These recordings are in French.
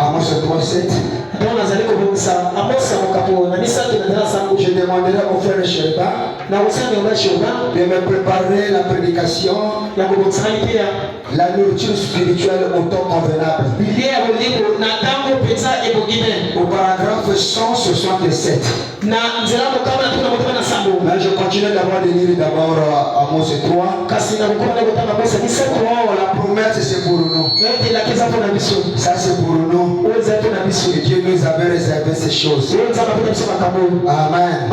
Amos 3:7. Je demanderai au frère Sherba de me préparer la prédication, la nourriture spirituelle au temps convenable. Au paragraphe 167. Mais je continue d'abord de lire d'abord Amos 3. La promesse c'est pour nous. Ça c'est pour nous. Et Dieu nous avait réservé ces choses. Amen. Amen.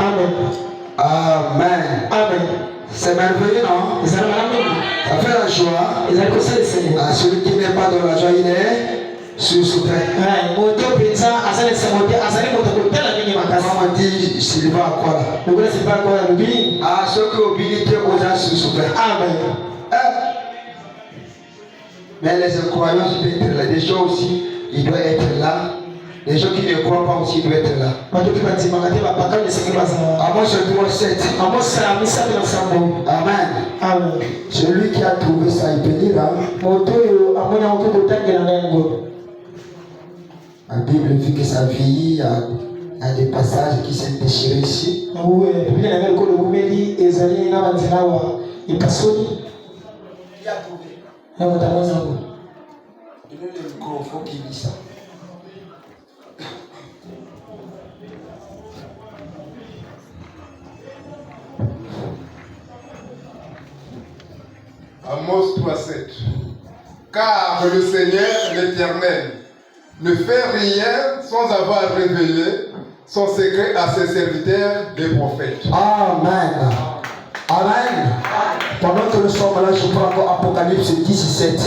Amen. Amen. C'est merveilleux, non? Ça fait la joie. À celui qui n'est pas dans la joie, il est sous-souffert. Comment on dit Sylvain à quoi là? À ceux qui obéissent aux gens sous-souffert. Amen. Mais les incroyants peuvent être là. Des gens aussi, ils doivent être là. Les gens qui ne croient pas aussi doivent être là. Amos 3:7. Amen. Amen. Celui qui a trouvé ça, il peut dire. La Bible dit que ça vieillit. Il y a des passages qui sont déchirés ici. Donnez le micro, il faut qu'il dise ça. Amos 3:7. Car le Seigneur l'Éternel ne fait rien sans avoir révélé son secret à ses serviteurs, les prophètes. Amen. Amen. Pendant que nous sommes là, je prends encore Apocalypse 17.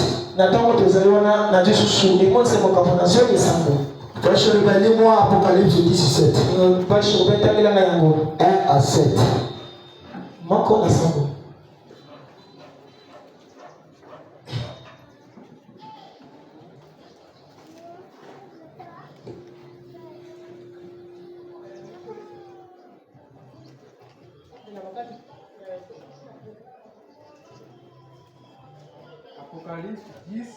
Lis-moi Apocalypse 17. 1 à 7. Apocalypse 10,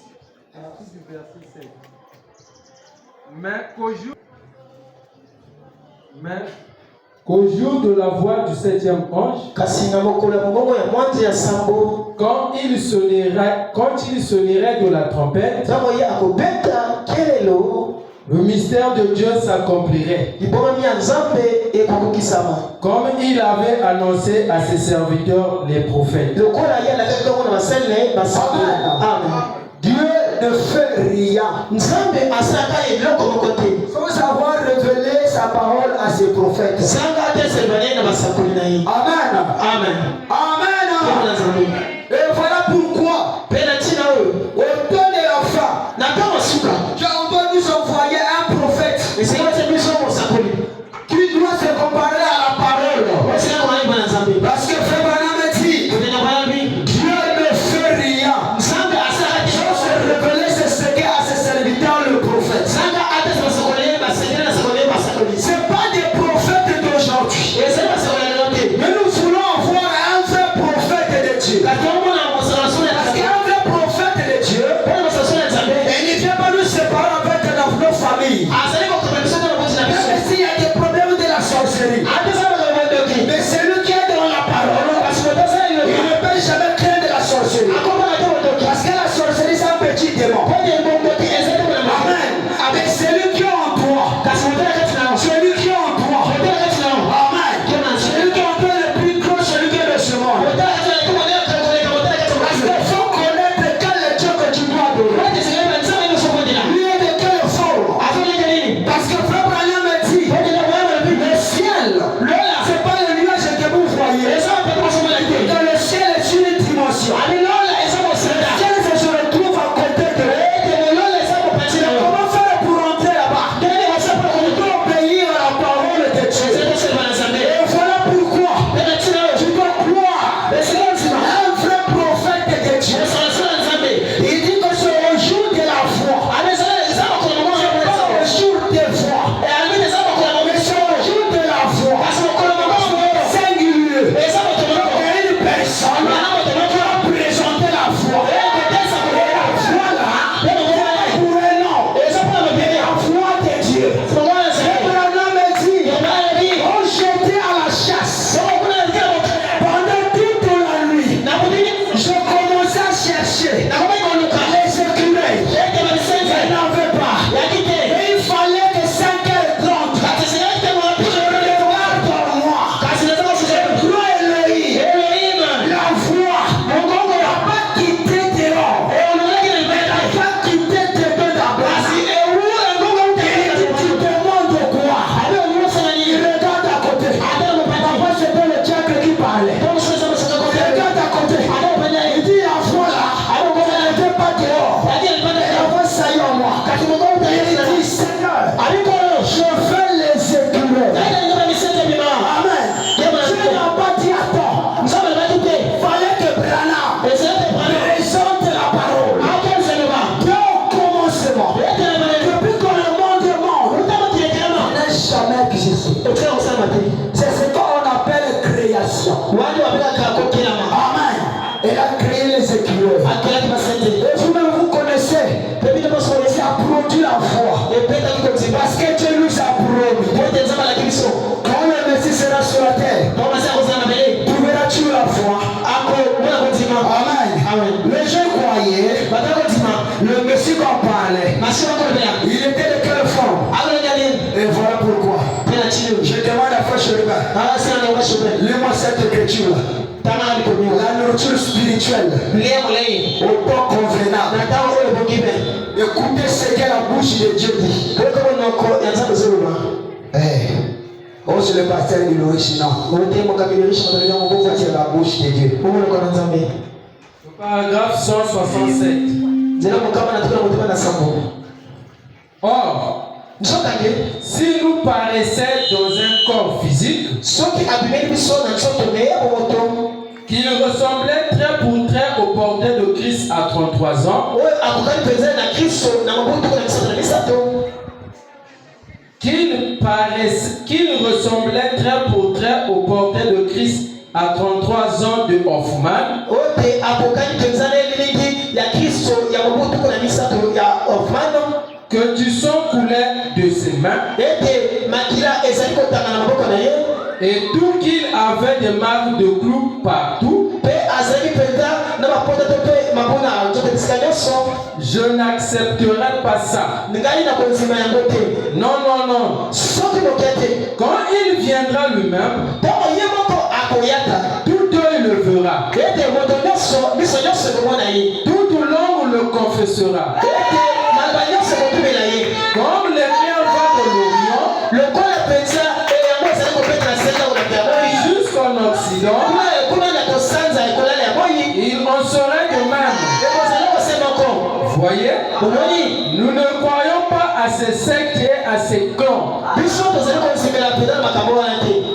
à partir du verset 7. Mais qu'au jour de la voix du 7e ange, quand il sonnerait de la trompette, le mystère de Dieu s'accomplirait, comme il avait annoncé à ses serviteurs les prophètes. Dieu ne fait rien sans avoir révélé sa parole à ses prophètes. Amen. Amen. Amen. Et voilà pourquoi au temps de la fin, Jean doit nous envoyer un prophète qui doit se comparer à la parole. Parce que Frère Branham dit, Dieu ne fait rien sans révéler ses secrets à ses serviteurs, le prophète. Ce n'est pas des prophètes d'aujourd'hui. Mais nous voulons avoir un vrai prophète de Dieu. conduit la foi. Parce que Dieu nous a promis. Quand le Messie sera sur la terre, trouveras-tu la foi? Amen. Les gens croyaient, le Messie qu'on parlait, il était de quelle forme? Et voilà pourquoi. Je demande à Frère Chérubin, lis-moi cette écriture. La nourriture spirituelle, au temps convenable. Écoutez ce que la bouche de Dieu dit. Oh, c'est le pasteur qui le riche, non. Ça, c'est la bouche de Dieu. Paragraphe 167. Or, si nous paraissons dans un corps physique, qu'il ressemblait trait pour trait au portrait de Christ à 33 ans, qu'il ressemblait trait pour trait au portrait de Christ à 33 ans de Hoffman, que du sang coulait de ses mains, et d'où qu'il avait des marques de clous partout, je n'accepterai pas ça. Non, non, non. Quand il viendra lui-même, tout œil le verra. Toute langue le confessera. Comme l'éclair va de l'Orient jusqu'en Occident, il en serait de même. Voyez, nous ne croyons pas à ces sectes et à ces clans.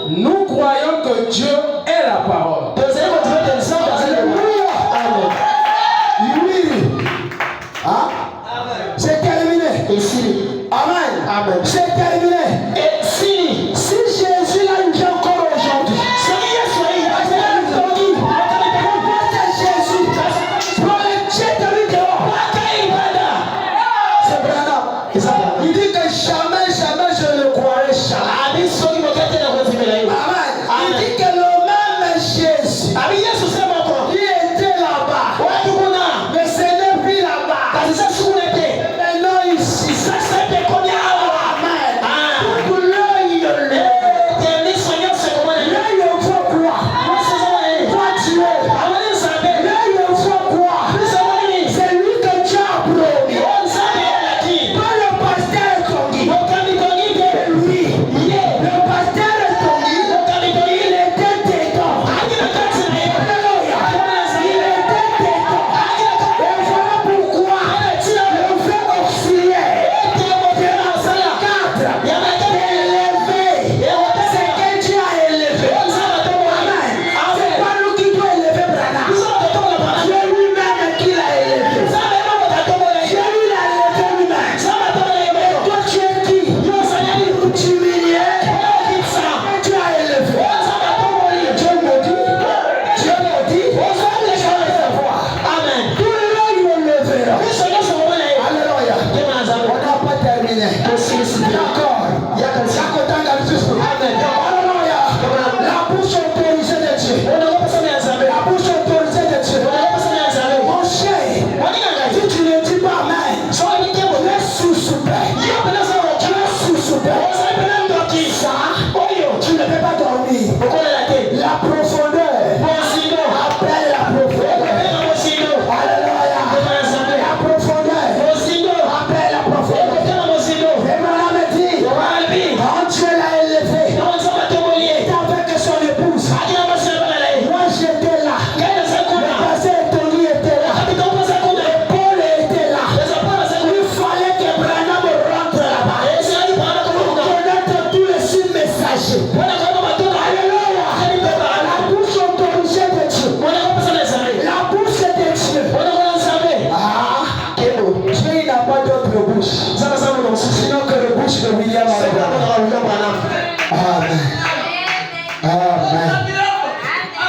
Nous croyons que Dieu est la parole. C'est terminé. Amen. C'est terminé. Et si Jésus l'a dit encore aujourd'hui, Jésus, il dit que jamais je ne croirai jamais. Amen. Il dit que le même Jésus qui était là-bas, mais ce n'est plus là-bas. Maintenant ici, ça c'est déconné.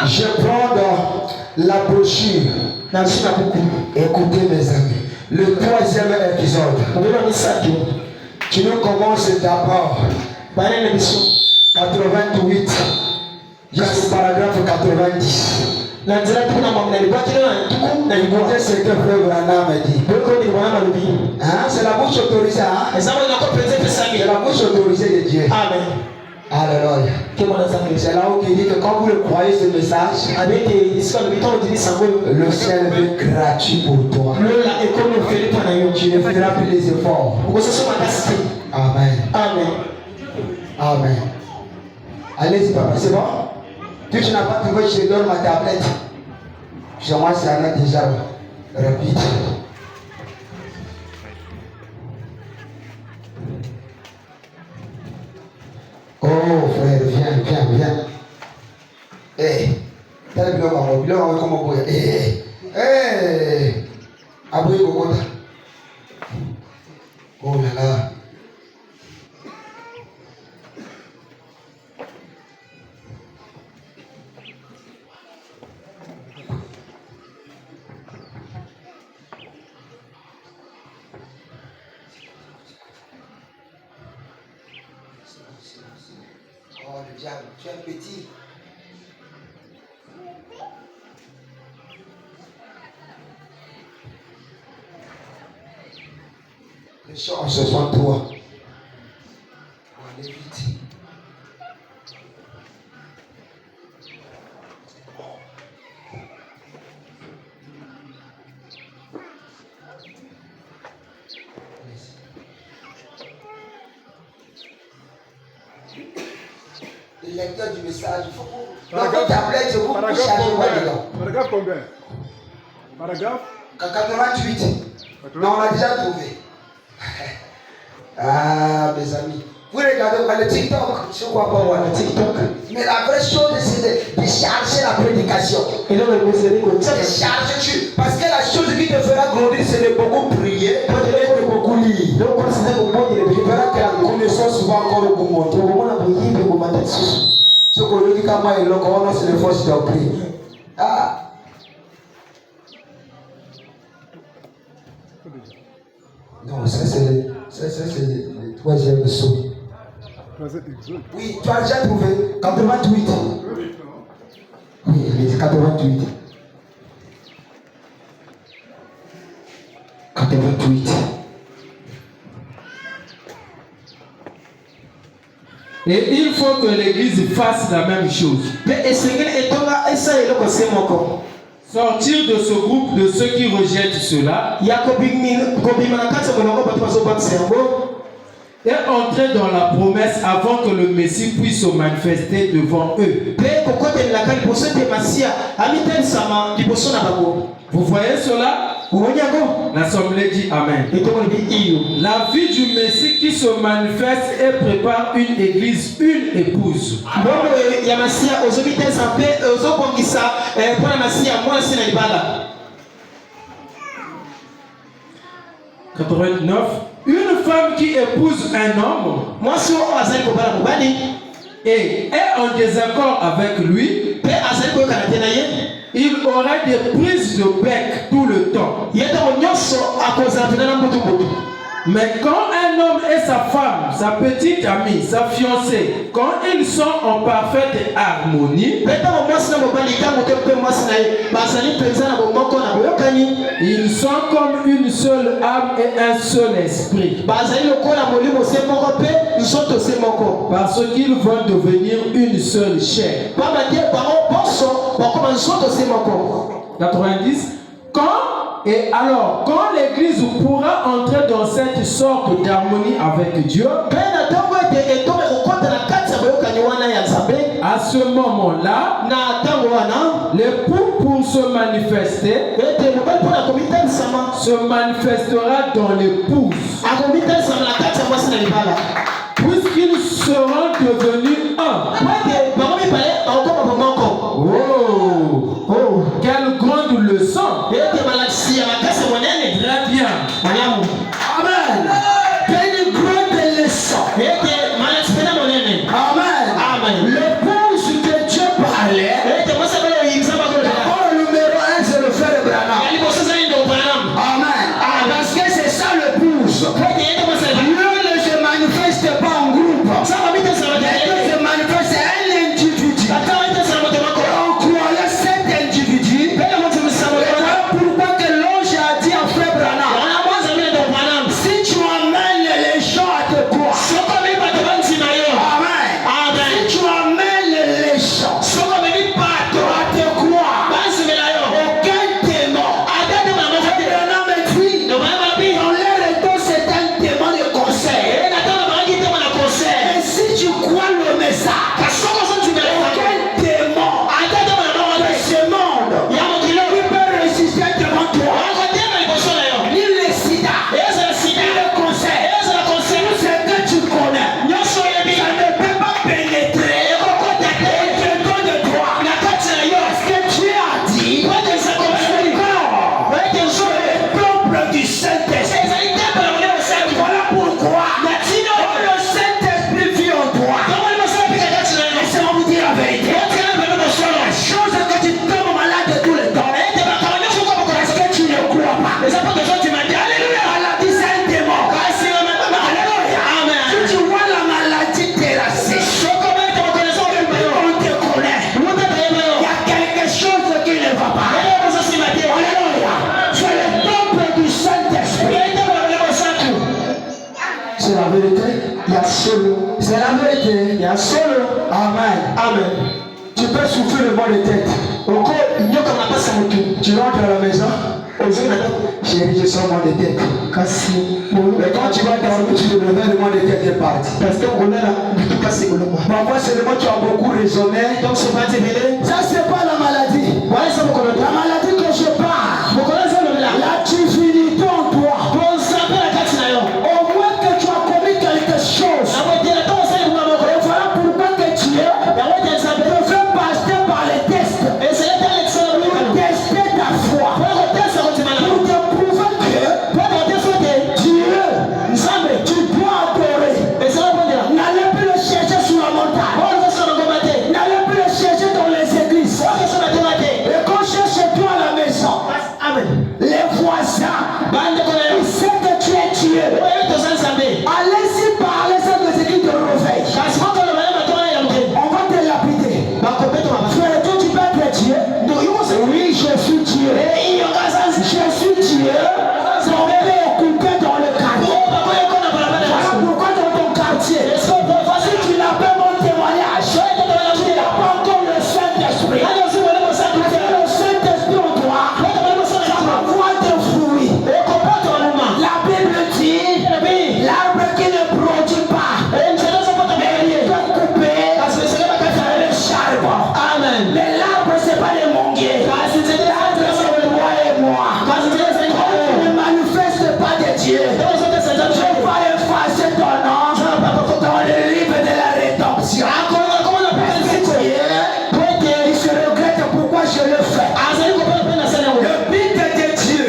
Je prends la brochure. Écoutez mes amis. Le 3e épisode. Tu nous commences d'abord 88 jusqu'au paragraphe 90. Écoutez ce que Frère Branham dit. Hein? C'est la bouche autorisée. Hein? C'est la bouche autorisée de Dieu. Amen. Alléluia. C'est là où il dit que quand vous le croyez ce message, le ciel est gratuit pour toi. Tu ne feras plus les efforts. Amen. Amen. Amen. Allez-y, papa, c'est bon? Tu n'as pas trouvé, je te donne ma tablette. Chez moi, c'est un déjà rapide. Oh frère, viens. T'as le bilan comme on peut. Aboué Kokota. Oh là là. Oh le diable, tu es petit. Les choses ce sont toi. Allez vite. Le lecteur du message, il faut que dans votre tablette, vous chargez quoi dedans? Paragraphe combien? Paragraphe 88. Non, on l'a déjà trouvé. Ah, mes amis. Vous regardez le TikTok, je ne crois pas voir le TikTok. Mais la vraie chose, c'est de charger la prédication. Et donc, de charger, parce que la chose qui te fera grandir, c'est de beaucoup prier et de beaucoup lire. Donc, tu verras que la connaissance va encore augmenter. Ce qu'on dit quand même, c'est le force d'esprit. Ah. Non, ça c'est le 3e saut. Oui, tu as déjà trouvé 88. Oui, il est 88. 88. Et il faut que l'Église fasse la même chose. Sortir de ce groupe de ceux qui rejettent cela et entrer dans la promesse avant que le Messie puisse se manifester devant eux. Vous voyez cela? L'Assemblée dit Amen. La vie du Messie qui se manifeste et prépare une église, une épouse. 89. Une femme qui épouse un homme et est en désaccord avec lui, il aurait des prises de bec tout le temps. Mais quand un homme et sa femme, sa petite amie, sa fiancée, quand ils sont en parfaite harmonie, ils sont comme une seule âme et un seul esprit. Parce qu'ils vont devenir une seule chair. 90. Quand l'Église pourra entrer dans cette sorte d'harmonie avec Dieu, à ce moment-là, l'époux pour se manifester se manifestera dans l'épouse, puisqu'ils seront devenus un. Oh, quelle grande leçon! Très bien. Amen. Quelle grande leçon. Amen. L'épouse que Dieu parlait. D'abord, le numéro 1, c'est le frère Branham. Amen. Dans vérité. Il y a solo. C'est la vérité. Il y a solo. Amen. Amen. Tu peux souffrir le mal de tête. Tu rentres à la maison. Chérie, je sens mal de tête. Mais quand tu vas dormir, tu te réveilles, le mal de tête est parti. Parfois, seulement tu as beaucoup raisonné. Ça, c'est pas la maladie. La maladie que je parle, la divinité en toi. Au moins que tu as commis quelque chose. Et voilà pourquoi que tu es. Tu fais passer par les tests. Pour tester ta foi. Pour te prouver que Dieu, tu dois adorer. N'allez plus le chercher sur la montagne. N'allez plus le chercher dans les églises. Et quand cherche toi à la maison, les voisins, ils savent que tu es Dieu. Allez-y parler ça des églises de réveil. On va te lapider. Frère, toi tu peux être Dieu. Oui, je suis Dieu. Je suis Dieu. On peut écouter dans le quartier. Voilà pourquoi dans ton quartier, si tu n'as pas mon témoignage, tu n'as pas encore le Saint-Esprit. Le Saint-Esprit en toi, ça va voir tes fruits. La Bible dit, l'arbre qui ne produit pas, mais il doit couper le charbon. Amen. Mais l'arbre, ce n'est pas les manguiers. L'arbre, c'est toi et moi. On ne manifeste pas de Dieu. Je vais effacer ton nom dans le livre de la rédemption. Il se regrette pourquoi je le fais. Le but de Dieu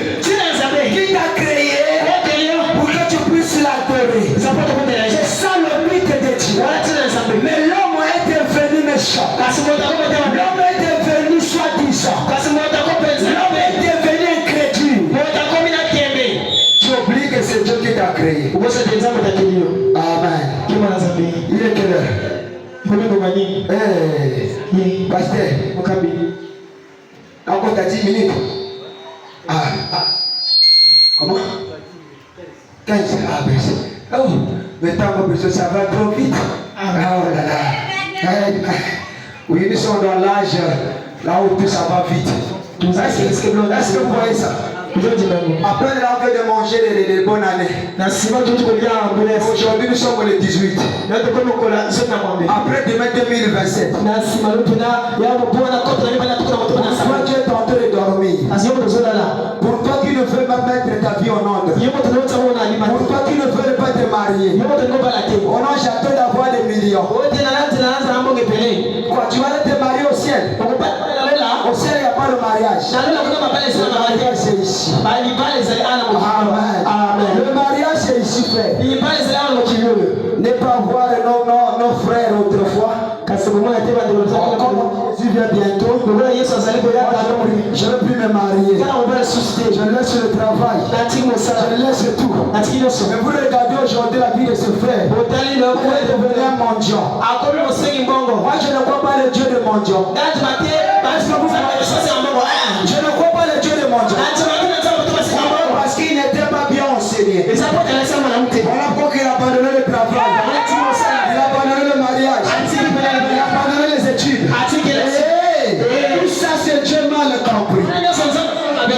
qui t'a créé pour que tu puisses l'adorer. C'est ça le but de Dieu. Mais l'homme est devenu méchant. L'homme est devenu soi-disant. L'homme est devenu incrédule. Tu oublies que c'est Dieu qui t'a créé. Amen. Il est quelle heure? Hey, pasteur. Encore t'as 10 minutes. Comment? 15. Ah, ben c'est. Oh, le temps ça va trop vite. Oh là là. Oui, nous sommes dans l'âge là où tout ça va vite. Est-ce que vous voyez ça? Après l'avoir de manger les bonnes années. Aujourd'hui nous sommes le 18. Après demain 2027. Toi tu es tenté de dormir. Pourquoi tu ne veux pas mettre ta vie en ordre? Pourquoi tu ne veux pas te marier? Oh non, j'attends d'avoir des millions. Quoi, tu vas te marier au ciel? Au ciel il n'y a pas de mariage. Le mariage c'est ici. Amen. Le mariage c'est ici fait. Ne pas voir nos frères autrefois. Jésus vient bientôt. Je ne veux plus me marier. Je laisse le travail. Je laisse tout. Mais vous regardez aujourd'hui la vie de ce frère. Il est devenu un mendiant. Moi je ne crois pas le Dieu de mendiant. Je ne crois pas le Dieu de mendiant. Parce qu'il n'était pas bien enseigné. Voilà pourquoi il a abandonné le travail. Il a abandonné le mariage. Il a abandonné les études. Tout ça c'est Dieu mal compris.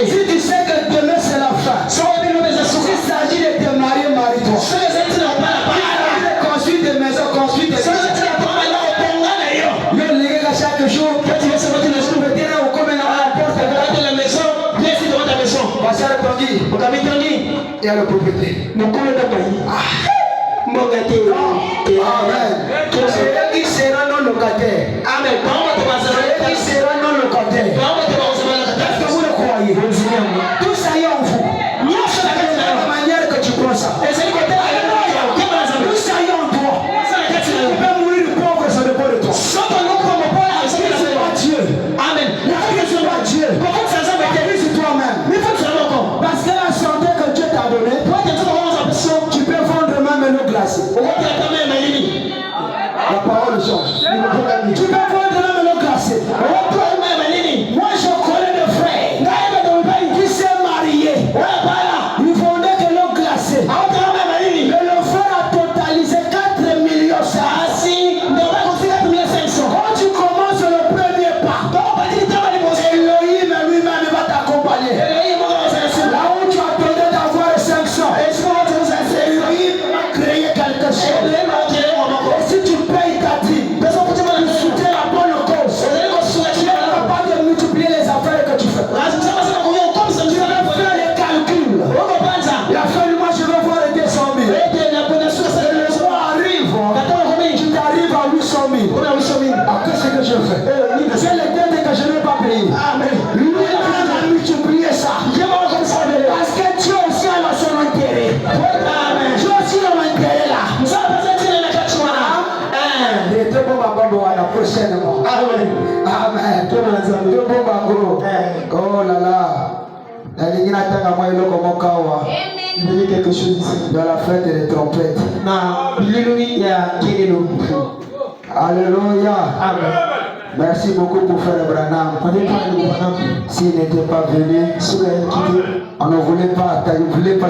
Si tu sais que demain c'est la fin, s'il s'agit de te marier, marie-toi. Construis des maisons, construis des maisons. Chaque jour, il y a le propriétaire. Amen. Qui sera non locataire? Amen. Qui sera non locataire? Est-ce que vous le croyez? Tout ça est en vous. La manière que tu crois ça. Tout ça est en toi. Tu peux mourir pauvre, ça dépend de toi. C'est pas Dieu. Amen. C'est pas Dieu. C'est toi-même. Parce que la santé que Dieu t'a donnée, tu peux vendre même l'eau glacée. La parole change. Tu peux vendre même l'eau glacée. Moi je connais des frères qui s'est marié. Ils vendaient de l'eau glacée. Mais le frère a totalement choses. Et si tu payes ta dîme, tu soutiens la bonne cause, tu es capable de multiplier les affaires que tu fais. Tu vas faire les calculs. La fin du mois, je vais voir les 200 000. Et le mois arrive, tu t'arrives à 800 000. Après ce que je fais, c'est les dettes que je n'ai pas payées. Lui, il a multiplié ça. Parce que Dieu aussi a son intérêt. Dieu aussi a l'intérêt là. Et tout le monde va la prochaine mois. Amen. Oh là là. La ligne attend à moi et le comment kawa. Il y a quelque chose ici. Dans la fête des trompettes. Alléluia. Amen. Merci beaucoup pour Frère Branham. S'il n'était pas venu, on ne voulait pas